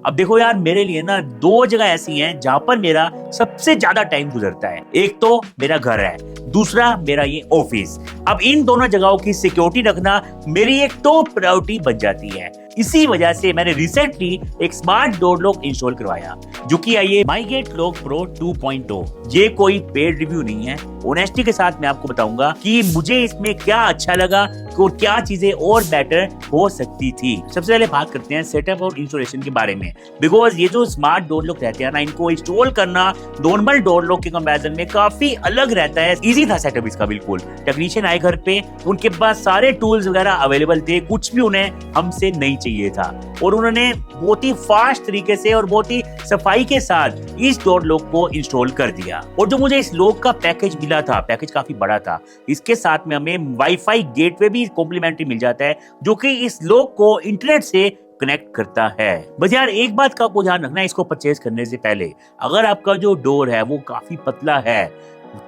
अब देखो यार, मेरे लिए ना दो जगह ऐसी हैं जहां पर मेरा सबसे ज्यादा टाइम गुजरता है। एक तो मेरा घर है, दूसरा मेरा ये ऑफिस। अब इन दोनों जगहों की सिक्योरिटी रखना मेरी एक टॉप प्रायोरिटी बन जाती है। इसी वजह से मैंने रिसेंटली एक स्मार्ट डोर लॉक इंस्टॉल करवाया, जो कि है ये माईगेट लॉक प्रो 2.0। ये कोई पेड रिव्यू नहीं है। ऑनेस्टी के साथ मैं आपको बताऊंगा कि मुझे इसमें क्या अच्छा लगा और क्या चीजें और बेटर हो सकती थी। सबसे पहले बात करते हैं सेटअप और इंस्टॉलेशन के बारे में। बिकॉज ये जो स्मार्ट डोर लॉक रहते हैं ना, इनको इंस्टॉल करना नॉर्मल डोर लॉक के कंपैरिजन में काफी अलग रहता है। इजी था सेटअप इसका बिल्कुल। टेक्नीशियन आए घर पे, उनके पास सारे टूल्स वगैरह अवेलेबल थे, कुछ भी उन्हें हमसे नहीं चाहिए था, और उन्होंने बहुत ही फास्ट तरीके से और बहुत ही सफाई के साथ इस डोर लॉक को इंस्टॉल कर दिया। और जो मुझे इस लॉक का पैकेज मिला था, पैकेज काफी बड़ा था। इसके साथ में हमें वाईफाई गेटवे भी कॉम्प्लीमेंट्री मिल जाता है, जो कि इस लॉक को इंटरनेट से कनेक्ट करता है। बस यार एक बात का आपको ध्यान रखना है इसको परचेज करने से पहले। अगर आपका जो डोर है वो काफी पतला है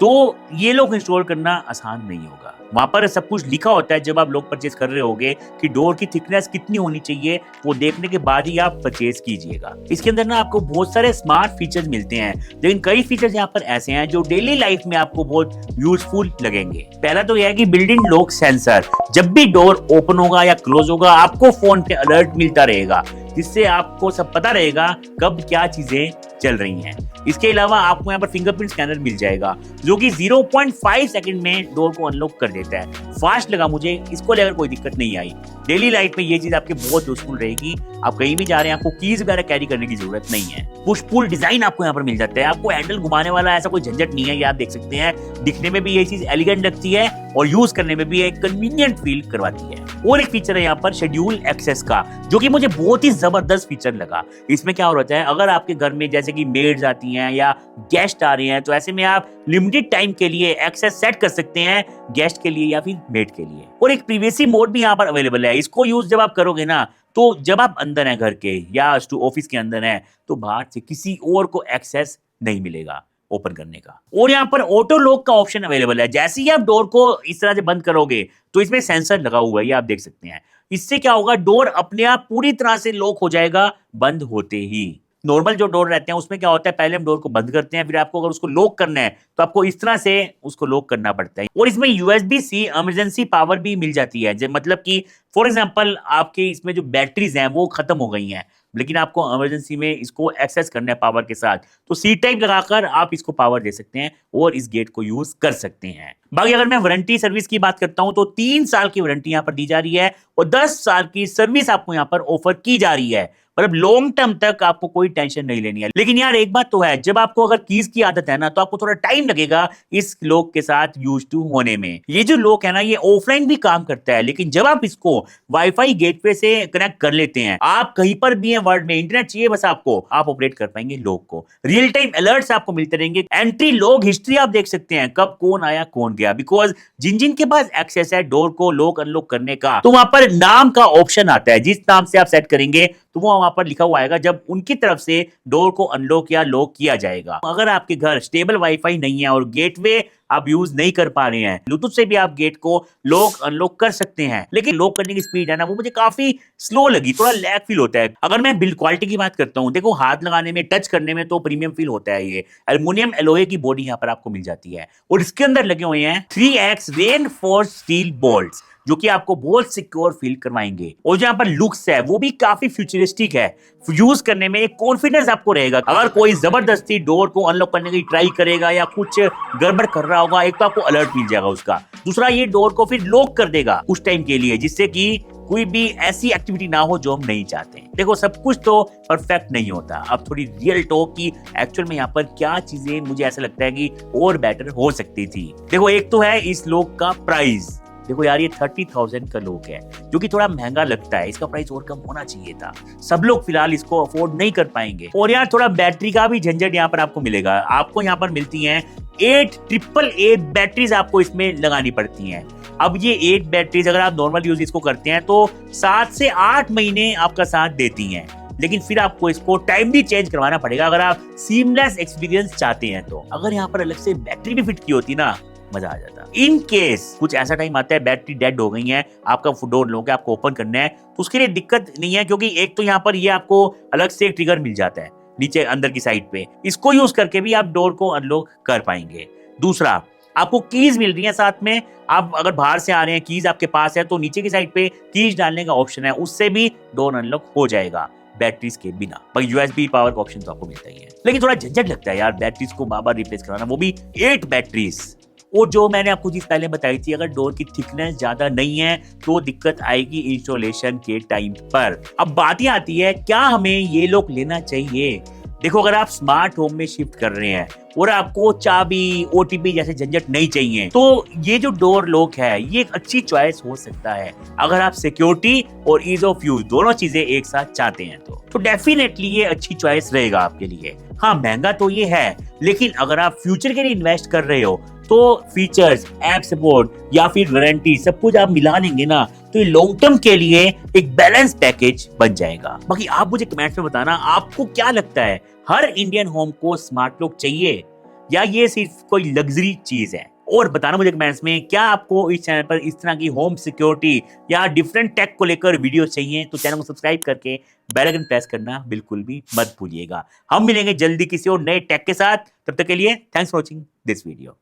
तो ये लोग इंस्टॉल करना आसान नहीं होगा। वहां पर सब कुछ लिखा होता है जब आप लोग परचेज कर रहे होगे कि डोर की थिकनेस कितनी होनी चाहिए, वो देखने के बाद ही आप परचेज कीजिएगा। इसके अंदर ना आपको बहुत सारे स्मार्ट फीचर्स मिलते हैं, लेकिन कई फीचर्स यहाँ पर ऐसे हैं जो डेली लाइफ में आपको बहुत यूजफुल लगेंगे। पहला तो यह है कि बिल्ट इन लॉक सेंसर। जब भी डोर ओपन होगा या क्लोज होगा, आपको फोन पे अलर्ट मिलता रहेगा, जिससे आपको सब पता रहेगा कब क्या चीजें चल रही हैं। इसके अलावा आपको यहाँ पर फिंगरप्रिंट स्कैनर मिल जाएगा, जो कि 0.5 सेकंड में डोर को अनलॉक कर देता है। फास्ट लगा मुझे, इसको लेकर कोई दिक्कत नहीं आई। डेली लाइफ में ये चीज आपके बहुत यूजफुल रहेगी। आप कहीं भी जा रहे हैं, आपको कीज वगैरह कैरी करने की जरूरत नहीं है। पुश पुल डिजाइन आपको यहाँ पर मिल जाता है। आपको हैंडल घुमाने वाला ऐसा कोई झंझट नहीं है। ये आप देख सकते हैं, दिखने में भी ये चीज एलिगेंट लगती है और यूज करने में भी एक कन्वीनियंट फील करवाती है। और एक फीचर है यहाँ पर शेड्यूल एक्सेस का, जो कि मुझे बहुत ही जबरदस्त फीचर लगा। इसमें क्या हो रहा है, अगर आपके घर में जैसे कि मेड्स आती हैं या गेस्ट आ रहे हैं, तो ऐसे में आप लिमिटेड टाइम के लिए एक्सेस सेट कर सकते हैं, गेस्ट के लिए या फिर मेड के लिए। और एक प्रिवेसी मोड भी यहाँ पर अवेलेबल है। इसको यूज जब आप करोगे ना, तो जब आप अंदर हैं घर के या ऑफिस के अंदर हैं, तो बाहर से किसी और को एक्सेस नहीं मिलेगा ओपन करने का। और यहाँ पर ऑटो लॉक का ऑप्शन अवेलेबल है। जैसे ही आप डोर को इस तरह से बंद करोगे, तो इसमें सेंसर लगा हुआ है, ये आप देख सकते हैं। इससे क्या होगा, डोर अपने आप पूरी तरह से लॉक हो जाएगा बंद होते ही। नॉर्मल जो डोर रहते हैं उसमें क्या होता है, पहले हम डोर को बंद करते हैं, फिर आपको अगर उसको लॉक करना है तो आपको इस तरह से उसको लॉक करना पड़ता है। और इसमें USB-C इमरजेंसी पावर भी मिल जाती है। मतलब कि फॉर एग्जांपल आपके इसमें जो बैटरीज हैं वो खत्म हो गई हैं, लेकिन आपको इमरजेंसी में इसको एक्सेस करना है पावर के साथ, तो C टाइप लगाकर आप इसको पावर दे सकते हैं और इस गेट को यूज कर सकते हैं। बाकी अगर मैं वारंटी सर्विस की बात करता हूं, तो 3 साल की वारंटी यहाँ पर दी जा रही है और 10 साल की सर्विस आपको यहाँ पर ऑफर की जा रही है। मतलब लॉन्ग टर्म तक आपको कोई टेंशन नहीं लेनी है। लेकिन यार एक बात तो है, जब आपको अगर कीज की आदत है ना, तो आपको थोड़ा टाइम लगेगा इस लॉक के साथ यूज टू होने में। ये जो लॉक है ना, ये ऑफलाइन भी काम करता है, लेकिन जब आप इसको वाईफाई गेटवे से कनेक्ट कर लेते हैं, आप कहीं पर भी हैं वर्ल्ड में, इंटरनेट चाहिए बस आपको, आप ऑपरेट कर पाएंगे लॉक को। रियल टाइम अलर्ट्स आपको मिलते रहेंगे। एंट्री लॉग हिस्ट्री आप देख सकते हैं, कब कौन आया कौन गया। बिकॉज जिन जिन के पास एक्सेस है डोर को लॉक अनलॉक करने का, तो वहां पर नाम का ऑप्शन आता है। जिस नाम से आप सेट करेंगे तो वो वहां पर लिखा हुआ आएगा जब उनकी तरफ से डोर को अनलॉक या लॉक किया जाएगा। अगर आपके घर स्टेबल वाईफाई नहीं है और गेटवे आप यूज नहीं कर पा रहे हैं, ब्लूटूथ से भी आप गेट को लॉक अनलॉक कर सकते हैं, लेकिन लॉक करने की स्पीड है ना, वो मुझे काफी स्लो लगी, थोड़ा लैग फील होता है। अगर मैं बिल्ड क्वालिटी की बात करता हूं, देखो हाथ लगाने में, टच करने में तो प्रीमियम फील होता है। ये एल्युमिनियम एलॉय की बॉडी यहाँ पर आपको मिल जाती है और इसके अंदर लगे हुए हैं 3X रेनफोर्स्ड स्टील बोल्ट्स, जो कि आपको बहुत सिक्योर फील करवाएंगे। और जो यहाँ पर लुक्स है वो भी काफी फ्यूचरिस्टिक है। यूज करने में एक कॉन्फिडेंस आपको रहेगा। अगर कोई जबरदस्ती डोर को अनलॉक करने की ट्राई करेगा या कुछ गड़बड़ कर रहा होगा, एक तो आपको अलर्ट मिल जाएगा उसका, दूसरा ये डोर को फिर लॉक कर देगा कुछ टाइम के लिए, जिससे कि कोई भी ऐसी एक्टिविटी ना हो जो हम नहीं चाहते। देखो सब कुछ तो परफेक्ट नहीं होता। अब थोड़ी रियल टॉक की एक्चुअल में यहाँ पर क्या चीजें मुझे ऐसा लगता है कि और बेटर हो सकती थी। देखो एक तो है इस लॉक का प्राइस। देखो यार, ये 30,000 का लॉक है, जो कि थोड़ा महंगा लगता है। इसका प्राइस और कम होना चाहिए था। सब लोग फिलहाल इसको अफोर्ड नहीं कर पाएंगे। और यार थोड़ा बैटरी का भी झंझट यहाँ पर आपको मिलेगा। आपको यहाँ पर मिलती हैं 8 AAA बैटरीज आपको इसमें लगानी पड़ती हैं। अब ये 8 बैटरीज अगर आप नॉर्मल यूज इसको करते हैं तो 7 से 8 महीने आपका साथ देती हैं, लेकिन फिर आपको इसको टाइम भी चेंज करवाना पड़ेगा अगर आप सीमलेस एक्सपीरियंस चाहते हैं। तो अगर यहाँ पर अलग से बैटरी भी फिट की होती ना, मजा आ जाता। इन केस कुछ ऐसा टाइम आता है बैटरी डेड हो गई है, आपका डोर लॉक है, आपको ओपन करना है, तो उसके लिए दिक्कत नहीं है, क्योंकि एक तो यहाँ पर ये आपको अलग से एक ट्रिगर मिल जाता है नीचे अंदर की साइड पे, इसको यूज करके भी आप डोर को अनलॉक कर पाएंगे। दूसरा, आपको कीज मिल रही है साथ में, आप अगर बाहर से आ रहे हैं, कीज आपके पास है, तो नीचे की साइड पे कीज डालने का ऑप्शन है, उससे भी डोर अनलॉक हो जाएगा बैटरीज के बिना। पर यूएसबी पावर का ऑप्शन तो आपको मिलता ही है, लेकिन थोड़ा झंझट लगता है यार बैटरीज को बार बार रिप्लेस कराना, वो भी 8 बैटरीज। और जो मैंने आपको चीज पहले बताई थी, अगर डोर की थिकनेस ज्यादा नहीं है तो दिक्कत आएगी इंस्टॉलेशन के टाइम पर। अब बात यह आती है, क्या हमें ये लॉक लेना चाहिए? देखो, अगर आप स्मार्ट होम में शिफ्ट कर रहे हैं और आपको चाबी, ओटीपी जैसे झंझट नहीं चाहिए, तो ये जो डोर लॉक है ये एक अच्छी चॉइस हो सकता है, अगर आप सिक्योरिटी और ईज ऑफ यूज दोनों चीजें एक साथ चाहते हैं तो डेफिनेटली ये अच्छी चॉइस रहेगा आपके लिए। हाँ, महंगा तो ये है, लेकिन अगर आप फ्यूचर के लिए इन्वेस्ट कर रहे हो तो फीचर्स, ऐप सपोर्ट या फिर वारंटी सब कुछ आप मिला लेंगे ना, तो ये लॉन्ग टर्म के लिए एक बैलेंस पैकेज बन जाएगा। बाकी आप मुझे कमेंट्स में बताना, आपको क्या लगता है, हर इंडियन होम को स्मार्ट लॉक चाहिए या ये सिर्फ कोई लग्जरी चीज है? और बताना मुझे कमेंट्स में, क्या आपको इस चैनल पर इस तरह की होम सिक्योरिटी या डिफरेंट टेक को लेकर वीडियो चाहिए? तो चैनल को सब्सक्राइब करके बेल आइकन प्रेस करना बिल्कुल भी मत भूलिएगा। हम मिलेंगे जल्दी किसी और नए टेक के साथ, तब तक के लिए thanks for watching this video.